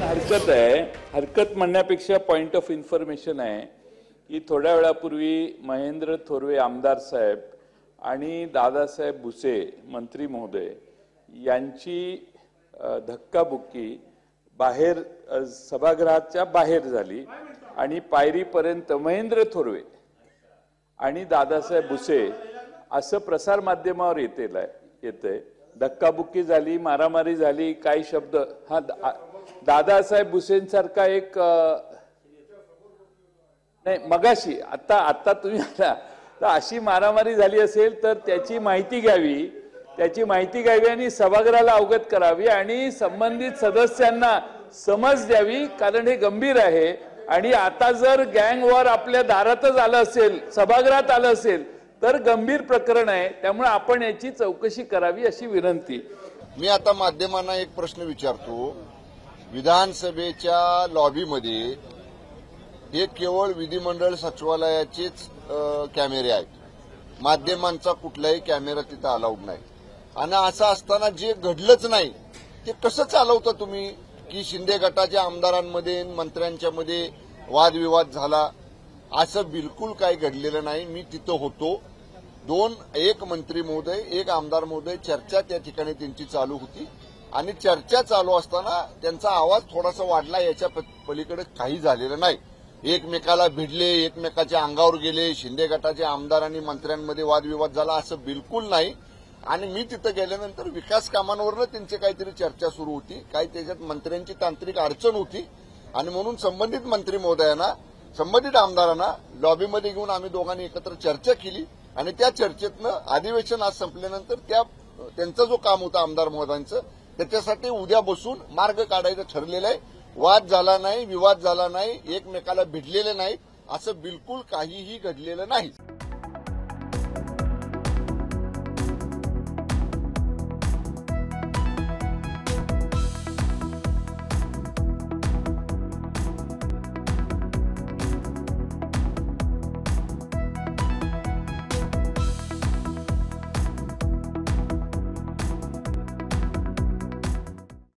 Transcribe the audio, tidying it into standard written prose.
हरकत म्हणण्यापेक्षा point of information आहे की थोड्या वेळापूर्वी महेंद्र थोरवे आमदार साहेब आणि दादासाहेब भुसे मंत्री महोदय यांची धक्काबुक्की बाहेर सभागृहाच्या बाहेर झाली आणि पायरीपर्यंत महेंद्र थोरवे आणि दादासाहेब भुसे असं प्रसार माध्यमावर येतंय धक्काबुक्की झाली, मारामारी झाली, काही शब्द हा दादासाहेब भुसेंसारखा एक नाही मगाशी आता तुम्ही तर अशी मारामारी झाली असेल तर त्याची माहिती घ्यावी आणि सभागृहाला अवगत करावी आणि संबंधित सदस्यांना समज द्यावी, कारण हे गंभीर आहे। आणि आता जर गँग वॉर आपल्या दारातच आलं असेल, सभागृहात आलं असेल तर गंभीर प्रकरण आहे, त्यामुळे आपण याची चौकशी करावी अशी विनंती। मी आता माध्यमांना एक प्रश्न विचारतो, विधानसभेच्या लॉबीमध्ये हे केवळ विधिमंडळ सचिवालयाचेच कॅमेरे आहेत, माध्यमांचा कुठलाही कॅमेरा तिथं अलाउड नाही। आणि असं असताना जे घडलंच नाही ते कसं चालवता तुम्ही की शिंदे गटाच्या आमदारांमध्ये मंत्र्यांच्या मध्ये वादविवाद झाला? असं बिलकुल काही घडलेलं नाही। मी तिथं होतो, एक मंत्री महोदय एक आमदार महोदय चर्चा त्या ठिकाणी त्यांची चालू होती आणि चर्चा चालू असताना त्यांचा आवाज थोडासा वाढला, याच्या पलीकडे काही झालेलं नाही। एकमेकाला भिडले, एकमेकाच्या अंगावर गेले, शिंदे गटाच्या आमदार आणि मंत्र्यांमध्ये वादविवाद झाला असं बिलकुल नाही। आणि मी तिथं गेल्यानंतर विकास कामांवरनं त्यांची काहीतरी चर्चा सुरू होती, काही त्याच्यात मंत्र्यांची तांत्रिक अडचण होती आणि म्हणून संबंधित मंत्री महोदयांना संबंधित आमदारांना लॉबीमध्ये घेऊन आम्ही दोघांनी एकत्र चर्चा केली आणि त्या चर्चेतनं अधिवेशन आज संपल्यानंतर त्यांचं जो काम होतं आमदार महोदयांचं त्याच्यासाठी उद्या बसून मार्ग काढायचं ठरलेलं आहे। वाद झाला नाही, विवाद झाला नाही, एकमेकाला भिडलेले नाही, असं बिलकुल काहीही घडलेलं नाही।